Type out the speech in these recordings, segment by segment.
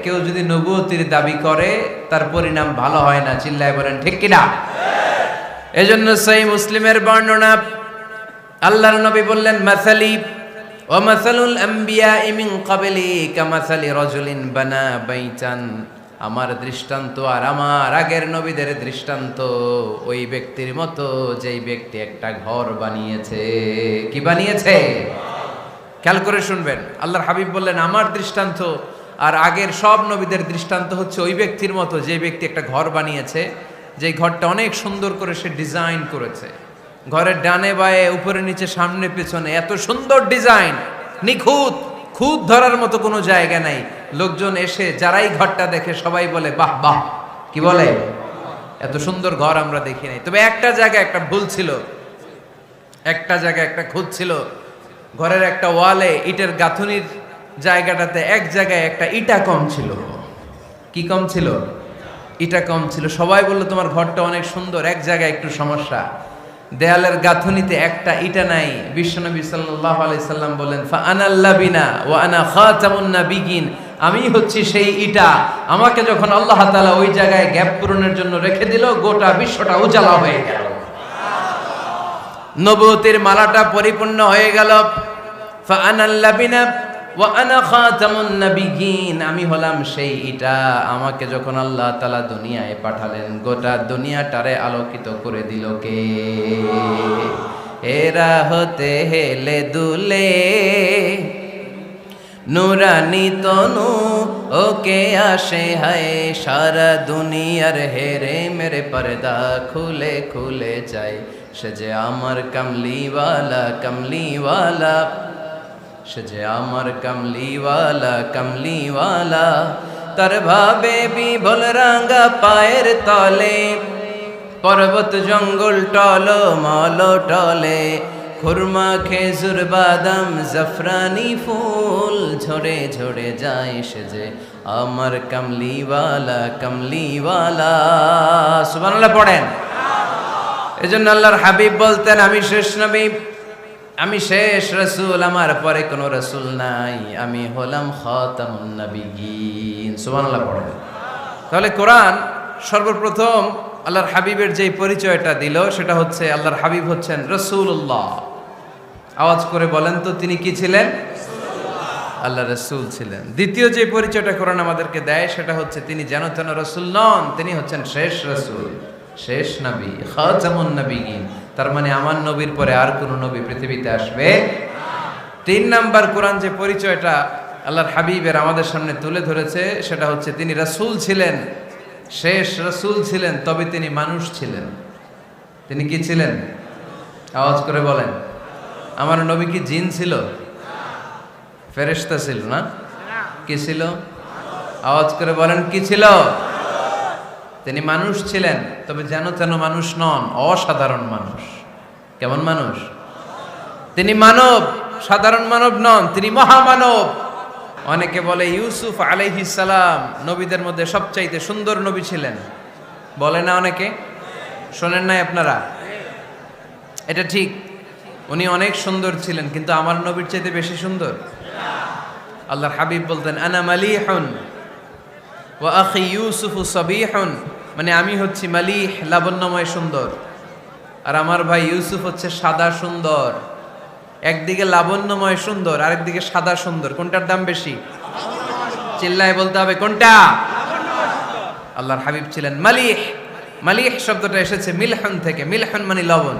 কেউ যদি নবুয়তির দাবি করে তার পরিণাম ভালো হয় না। চিল্লায় বলেন ঠিক কিনা? এজন্য সহিহ মুসলিমের বর্ণনা, আল্লাহর নবী বললেন, মাসালি ওয়া মাসালুল আমবিয়াই মিন ক্বাবলি কামাসালি রাজুলিন বানা বাইতান। আমার দৃষ্টান্ত আর আমার আগের নবীদের দৃষ্টান্ত ওই ব্যক্তির মতো যেই ব্যক্তি একটা ঘর বানিয়েছে। কি বানিয়েছে? খেয়াল করে শুনবেন, আল্লাহর হাবিব বললেন আমার দৃষ্টান্ত আর আগের সব নবীদের দৃষ্টান্ত হচ্ছে ওই ব্যক্তির মতো যে ব্যক্তি একটা ঘর বানিয়েছে, যেই ঘরটা অনেক সুন্দর করে সে ডিজাইন করেছে। ঘরের ডানে বায়ে উপরে নিচে সামনে পেছনে এত সুন্দর ডিজাইন, নিখুঁত, খুঁত ধরার মতো কোনো জায়গা নাই। লোকজন এসে যারাই ঘরটা দেখে সবাই বলে বাহ বাহ। কি বলে? এত সুন্দর ঘর আমরা দেখি নাই। তবে একটা জায়গায় একটা ভুল ছিল, একটা জায়গায় একটা খুঁত ছিল। ঘরের একটা ওয়ালে ইটের গাঁথুনির জায়গাটাতে এক জায়গায় একটা ইটা কম ছিল। কি কম ছিল? ইটা কম ছিল। সবাই বললো তোমার ঘরটা অনেক সুন্দর, এক জায়গায় একটু সমস্যা, দেয়ালের গাঁথুনিতে একটা ইটা নাই। বিশ্বনবী সাল্লাল্লাহু আলাইহি সাল্লাম বলেন, ফা আনাল লাবিনা ওয়া আনা খাতামুন নাবিয়িন। আমি হচ্ছি সেই ইটা, আমাকে যখন আল্লাহ তাআলা ওই জায়গায় গ্যাপ পূরণের জন্য রেখে দিল, গোটা বিশ্বটা উজালা হয়ে গেল, নবুয়তির মালাটা পরিপূর্ণ হয়ে গেল। ফা আনাল লাবিনা ওয়া আনা খাতামুন নাবিয়িন। আমি হলাম সেই ইটা, আমাকে যখন আল্লাহ তাআলা দুনিয়ায় পাঠালেন, গোটা দুনিয়াটারে আলোকিত করে দিল কে? এরা হতে হেলে দুলে নুরানি তনু ওকে আসে হায়, সারা দুনিয়ার হেরে মেরে পর্দা খুলে খুলে যায়। সে যে আমার কামলিওয়ালা কামলিওয়ালা, সে যে আমার কামলিওয়ালা কামলিওয়ালা। তার ভাবে বিভোল রাঙ্গা পায়ের তলে, পর্বত জঙ্গল টল মল টলে, খুরমা খেজুর বাদাম জাফরানি ফুল ঝরে ঝরে যায়। সে যে আমার কামলিওয়ালা কামলিওয়ালা। সুবহানাল্লাহ পড়েন। এজন্য আল্লাহর হাবিব বলতেন, আমি শেষ নবী, আমি শেষ রাসূল, আমার পরে কোনো রাসূল নাই, আমি হলাম খাতামুন নাবিয়িন। সুবহানাল্লাহ পড়েন। তাহলে কোরআন সর্বপ্রথম আল্লাহর হাবিবের যেই পরিচয়টা দিল সেটা হচ্ছে আল্লাহর হাবিব হচ্ছেন রাসূলুল্লাহ। আওয়াজ করে বলেন তো, তিনি কি ছিলেন? আল্লাহ রাসূল ছিলেন। দ্বিতীয় যে পরিচয়টা কোরআন আমাদেরকে দেয় সেটা হচ্ছে তিনি যেন তেন রাসূল নন, তিনি হচ্ছেন শেষ রাসূল, শেষ নবী, খাতামুন নাবিয়িন। তার মানে আমার নবীর পরে আর কোনো নবী পৃথিবীতে আসবে। তিন নাম্বার কোরআন যে পরিচয়টা আল্লাহর হাবিবের আমাদের সামনে তুলে ধরেছে সেটা হচ্ছে তিনি রাসূল ছিলেন, শেষ রাসূল ছিলেন, তবে তিনি মানুষ ছিলেন। তিনি কি ছিলেন? আওয়াজ করে বলেন। আমার নবী কি জিন ছিল? ফেরেশতা ছিল না? কি ছিল? আওয়াজ করে বলেন, কি ছিল? তিনি মানুষ ছিলেন, তবে যেন তেন মানুষ নন, অসাধারণ মানুষ। কেমন মানুষ? তিনি মানব, সাধারণ মানব নন, তিনি মহামানব। অনেকে বলে ইউসুফ আলাইহিস সালাম নবীদের মধ্যে সবচাইতে সুন্দর নবী ছিলেন, বলে না অনেকে? শোনেন নাই আপনারা? এটা ঠিক, উনি অনেক সুন্দর ছিলেন, কিন্তু আমার নবীর চাইতে বেশি সুন্দর। আল্লাহর হাবিব বলতেন, আনা মালিহুন ওয়া আখি ইউসুফু সাবিহুন। মানে আমি হচ্ছি মালিহ, লাবণ্যময় সুন্দর, আর আমার ভাই ইউসুফ হচ্ছে সাদা সুন্দর। একদিকে লাবণ্যময় সুন্দর, আরেকদিকে সাদা সুন্দর, কোনটার দাম বেশি? চিল্লায় বলতে হবে কোনটা? আল্লাহর হাবিব ছিলেন মালিহ। মালিহ শব্দটা এসেছে মিলহন থেকে। মিলহন মানে লবণ,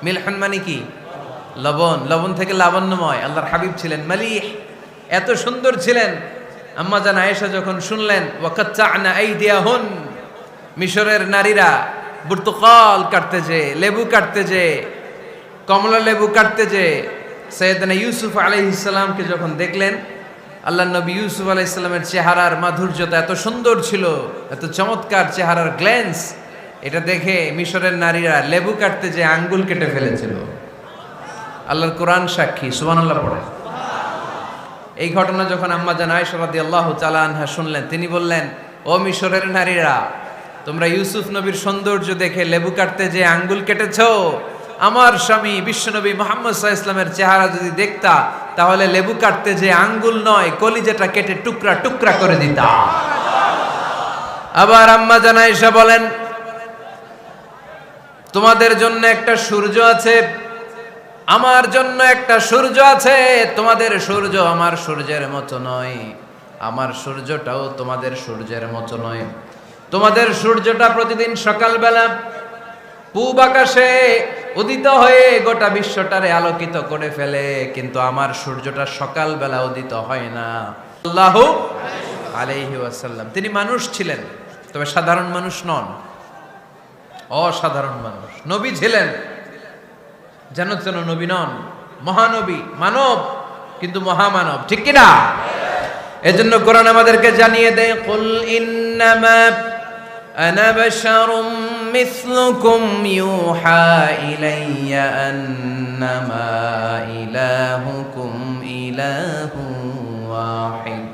মিলহন মানে কি? লবণ। লবণ থেকে লাবণ্যময়। আল্লাহর হাবিব ছিলেন মালিহ, এত সুন্দর ছিলেন। আম্মা জান আয়েশা যখন শুনলেন ওয়াকাত্তা'না আইদিয়াহুন, মিশরের নারীরা বুর্তুকাল কাটতে যে, লেবু কাটতে যে, কমলা লেবু কাটতে যে সাইয়েদনা ইউসুফ আলাইহিস সালামকে যখন দেখলেন, আল্লাহর নবী ইউসুফ আলাইহিস সালামের চেহারার মাধুর্যতা এত সুন্দর ছিল, এত চমৎকার চেহারার গ্ল্যান্স, এটা দেখে মিশরের নারীরা লেবু কাটতে যে আঙ্গুল কেটে ফেলেছিল। আল্লাহর কোরআন সাক্ষী। সুবহানাল্লাহ পড়ে। এই ঘটনা যখন আম্মা জান আয়েশা রাদিয়াল্লাহু তাআলা আনহা শুনলেন, তিনি বললেন, ও মিশরের নারীরা, তোমরা ইউসুফ নবীর সৌন্দর্য দেখে লেবু কাটতে যে আঙ্গুল কেটেছো, আমার স্বামী বিশ্বনবী মুহাম্মদ সাল্লাল্লাহু আলাইহি ওয়াসাল্লামের চেহারা যদি দেখতা, তাহলে লেবু কাটতে যে আঙ্গুল নয়, কলিজাটা কেটে টুকরা টুকরা করে দিতা। আবার আম্মা জান আয়েশা বলেন, তোমাদের জন্য একটা সূর্য আছে, আমার জন্য একটা সূর্য আছে। তোমাদের সূর্য আমার সূর্যের মতো নয়, আমার সূর্যটাও তোমাদের সূর্যের মতো নয়। তোমাদের সূর্যটা প্রতিদিন সকালবেলা পূব আকাশে উদিত হয়ে গোটা বিশ্বটারে আলোকিত করে ফেলে, কিন্তু আমার সূর্যটা সকালবেলা উদিত হয় না। সাল্লাল্লাহু আলাইহি ওয়াসাল্লাম তিনি মানুষ ছিলেন, তবে সাধারণ মানুষ নন, অসাধারণ মানুষ। নবী ছিলেন, যেন তেন নবী নন, মহানবী, মানব কিন্তু মহামানব, ঠিক কিনা? এজন্য কোরআন আমাদেরকে জানিয়ে দেয়, কুল ইন্নামা আনা বাশারুম মিসলুকুম ইউহা ইলাইয়া আন্নামা ইলাহুকুম ইলাহুন ওয়াহিদ।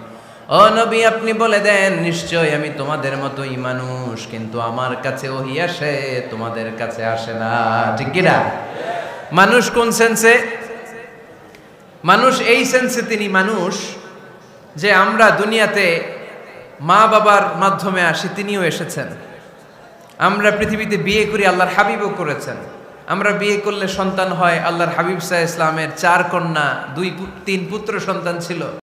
ও নবী, আপনি বলে দেন, নিশ্চয় আমি তোমাদের মতোই মানুষ, কিন্তু আমার কাছে ওহী আসে, তোমাদের কাছে আসে না, ঠিক কিনা? মানুষ কোন সেন্সে? মানুষ এই সেন্সে তিনি মানুষ যে আমরা দুনিয়াতে মা বাবার মাধ্যমে আসি, তিনিও এসেছেন। আমরা পৃথিবীতে বিয়ে করি, আল্লাহর হাবিবও করেছেন। আমরা বিয়ে করলে সন্তান হয়, আল্লাহর হাবিব সাল্লাল্লাহু আলাইহি ওয়াসাল্লামের 4 কন্যা 3 পুত্র সন্তান ছিল।